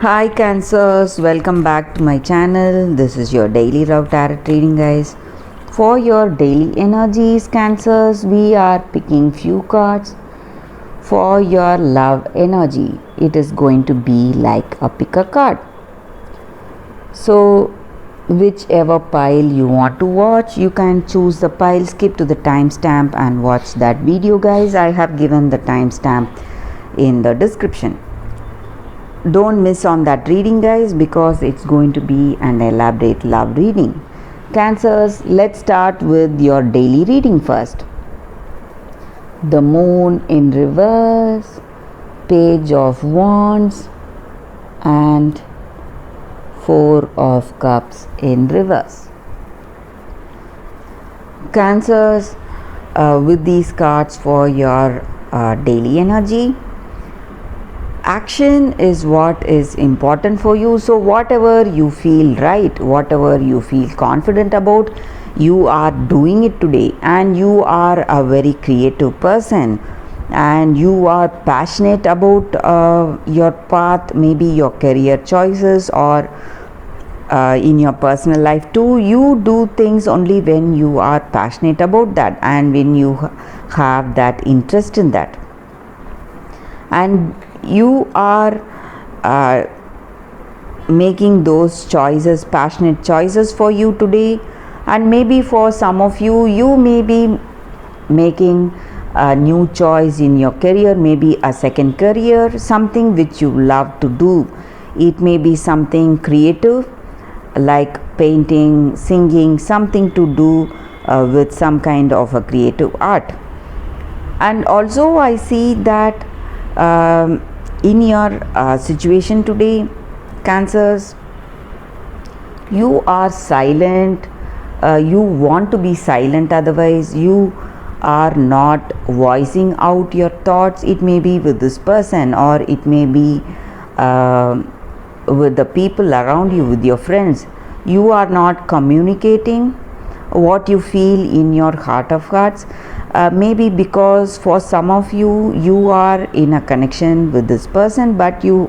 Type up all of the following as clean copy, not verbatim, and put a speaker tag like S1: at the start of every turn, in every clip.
S1: Hi Cancers, welcome back to my channel. This is your daily love tarot reading, guys. For your daily energies, Cancers, we are picking few cards. For your love energy, it is going to be like a pick a card. So whichever pile you want to watch, you can choose the pile, skip to the timestamp and watch that video, guys. I have given the timestamp in the description. Don't miss on that reading, guys, because it's going to be an elaborate love reading. Cancers, let's start with your daily reading first. The moon in reverse, page of wands and four of cups in reverse. Cancers, with these cards for your daily energy, action is what is important for you. So whatever you feel right, whatever you feel confident about, you are doing it today. And you are a very creative person and you are passionate about your path, maybe your career choices or in your personal life too. You do things only when you are passionate about that and when you have that interest in that, and you are making those choices, passionate choices for you today. And maybe for some of you, you may be making a new choice in your career, maybe a second career, something which you love to do. It may be something creative like painting, singing, something to do with some kind of a creative art. And also I see that in your situation today, Cancers, you are silent. You want to be silent, otherwise you are not voicing out your thoughts. It may be with this person or it may be with the people around you, with your friends. You are not communicating what you feel in your heart of hearts. Maybe because for some of you, you are in a connection with this person but you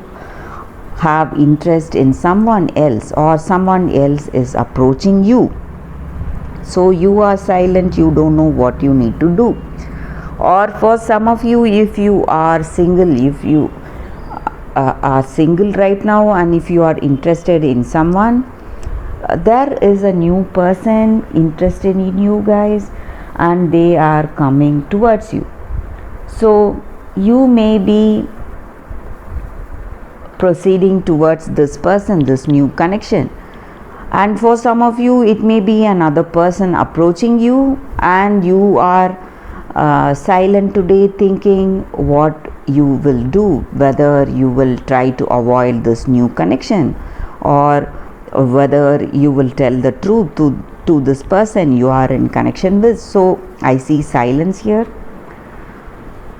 S1: have interest in someone else or someone else is approaching you. So you are silent, you don't know what you need to do. Or for some of you, if you are single, if you are single right now and if you are interested in someone, there is a new person interested in you, guys, and they are coming towards you. So you may be proceeding towards this person, this new connection. And for some of you, it may be another person approaching you and you are silent today, thinking what you will do, whether you will try to avoid this new connection or whether you will tell the truth to this person you are in connection with. So I see silence here,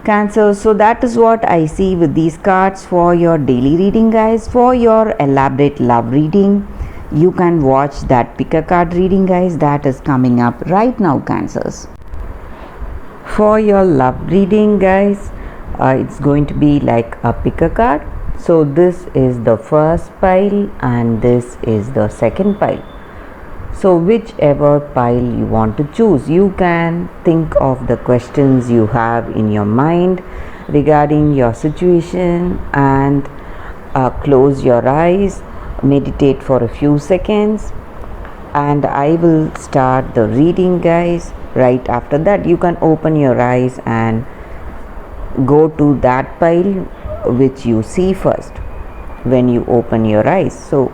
S1: Cancer. So that is what I see with these cards for your daily reading, guys. For your elaborate love reading, you can watch that pick a card reading, guys, that is coming up right now, Cancers. For your love reading, guys, it's going to be like a pick a card. So this is the first pile and this is the second pile. So whichever pile you want to choose, you can think of the questions you have in your mind regarding your situation and close your eyes, meditate for a few seconds, and I will start the reading, guys. Right after that, you can open your eyes and go to that pile which you see first when you open your eyes. So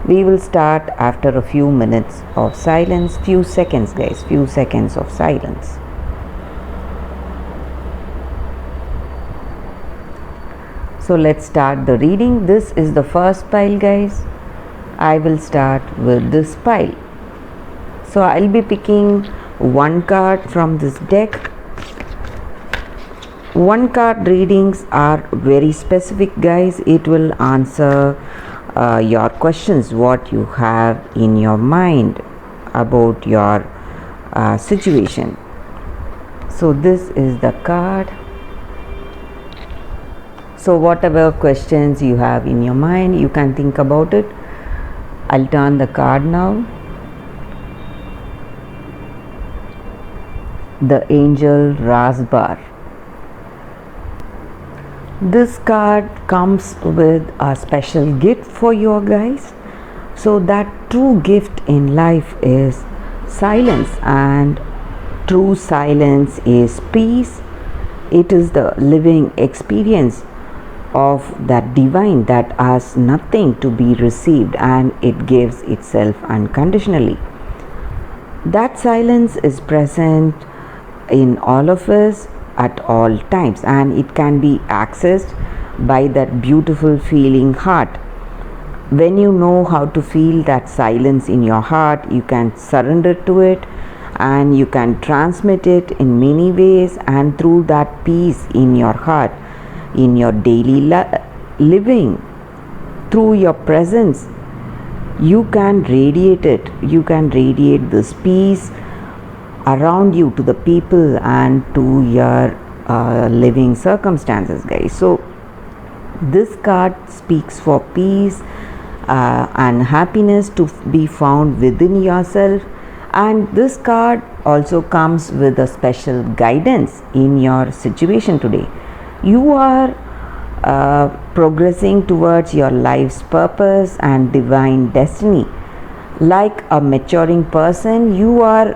S1: we will start after a few minutes of silence, few seconds, guys, few seconds of silence. So let's start the reading. This is the first pile, guys. I will start with this pile. So I'll be picking one card from this deck. One card readings are very specific, guys. It will answer your questions, what you have in your mind about your situation. So this is the card. So whatever questions you have in your mind, you can think about it. I'll turn the card now. The Angel Rasbar. This card comes with a special gift for you guys. So that true gift in life is silence, and true silence is peace. It is the living experience of that divine that has nothing to be received, and it gives itself unconditionally. That silence is present in all of us at all times, and it can be accessed by that beautiful feeling heart. When you know how to feel that silence in your heart, you can surrender to it, and you can transmit it in many ways, and through that peace in your heart, in your daily living, through your presence, you can radiate it. You can radiate this peace around you to the people and to your living circumstances, guys. So this card speaks for peace and happiness to be found within yourself, and this card also comes with a special guidance in your situation today. You are progressing towards your life's purpose and divine destiny. Like a maturing person, you are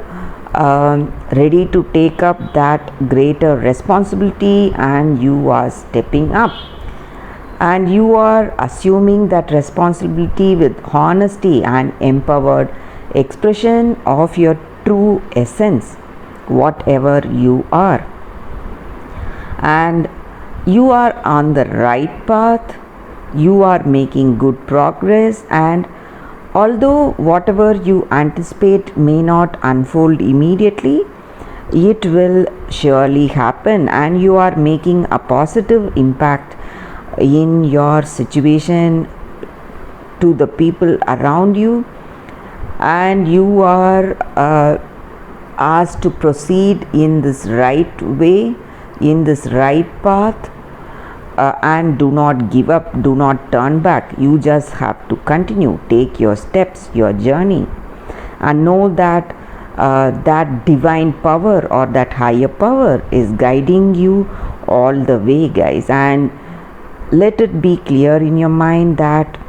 S1: ready to take up that greater responsibility, and you are stepping up, and you are assuming that responsibility with honesty and empowered expression of your true essence, whatever you are. And you are on the right path. You are making good progress, and although whatever you anticipate may not unfold immediately, it will surely happen, and you are making a positive impact in your situation to the people around you, and you are asked to proceed in this right way, in this right path, and do not give up, do not turn back. You just have to continue, take your steps, your journey, and know that that divine power or that higher power is guiding you all the way, guys. And let it be clear in your mind that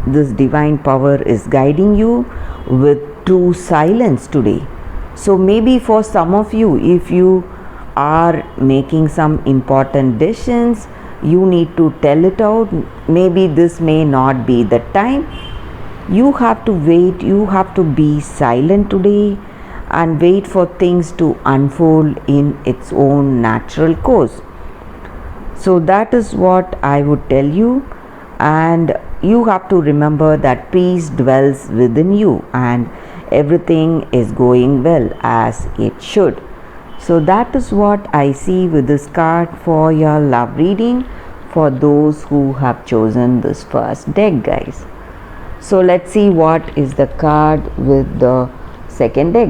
S1: this divine power is guiding you with true silence today. So maybe for some of you, if you are making some important decisions, you need to tell it out. Maybe this may not be the time. You have to wait, you have to be silent today and wait for things to unfold in its own natural course. So that is what I would tell you, and you have to remember that peace dwells within you and everything is going well as it should. So that is what I see with this card for your love reading for those who have chosen this first deck, guys. So let's see what is the card with the second deck.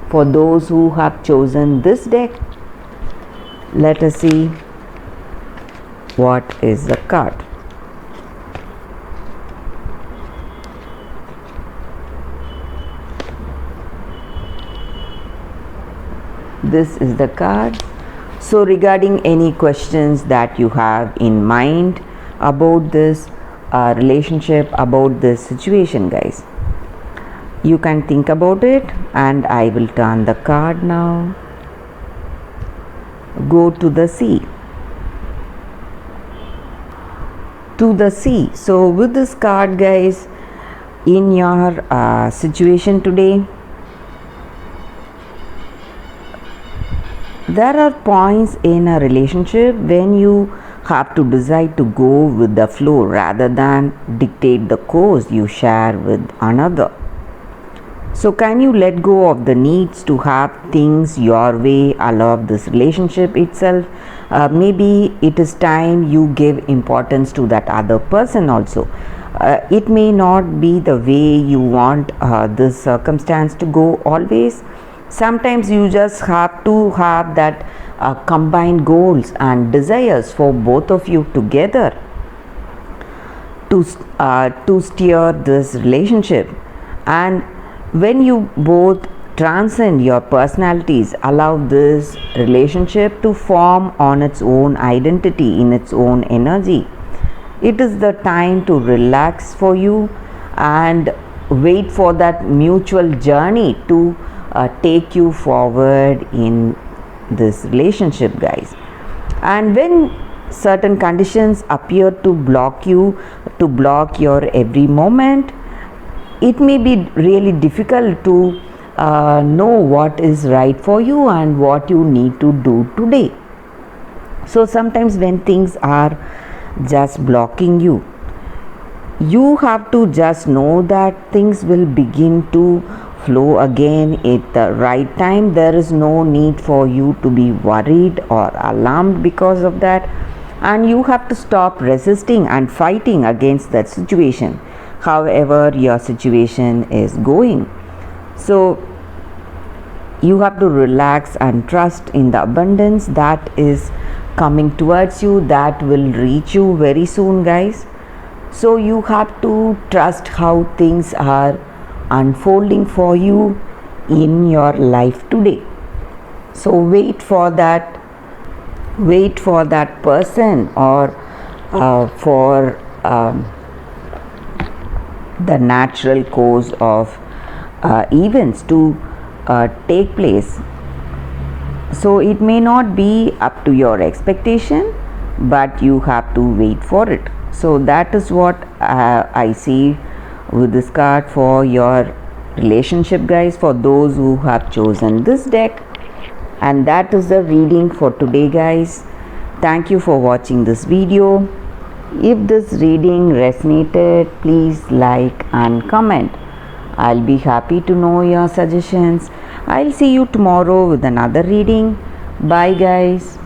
S1: For those who have chosen this deck, let us see what is the card. This is the card. So regarding any questions that you have in mind about this relationship, about this situation, guys, you can think about it, and I will turn the card now. Go to the sea. To the sea. So with this card, guys, in your situation today, there are points in a relationship when you have to decide to go with the flow rather than dictate the course you share with another. So can you let go of the needs to have things your way allow this relationship itself? Maybe it is time you give importance to that other person also. It may not be the way you want this circumstance to go always. Sometimes you just have to have that combined goals and desires for both of you together to steer this relationship. And when you both transcend your personalities, allow this relationship to form on its own identity, in its own energy. It is the time to relax for you and wait for that mutual journey to take you forward in this relationship, guys. And when certain conditions appear to block you, to block your every moment, it may be really difficult to know what is right for you and what you need to do today. So sometimes when things are just blocking you, you have to just know that things will begin to flow again at the right time. There is no need for you to be worried or alarmed because of that, and you have to stop resisting and fighting against that situation, however your situation is going. So you have to relax and trust in the abundance that is coming towards you, that will reach you very soon, guys. So you have to trust how things are unfolding for you in your life today. So wait for that person, or for the natural course of events to take place. So it may not be up to your expectation, but you have to wait for it. So that is what I see with this card for your relationship, guys, for those who have chosen this deck. And that is the reading for today, guys. Thank you for watching this video. If this reading resonated, please like and comment. I'll be happy to know your suggestions. I'll see you tomorrow with another reading. Bye, guys.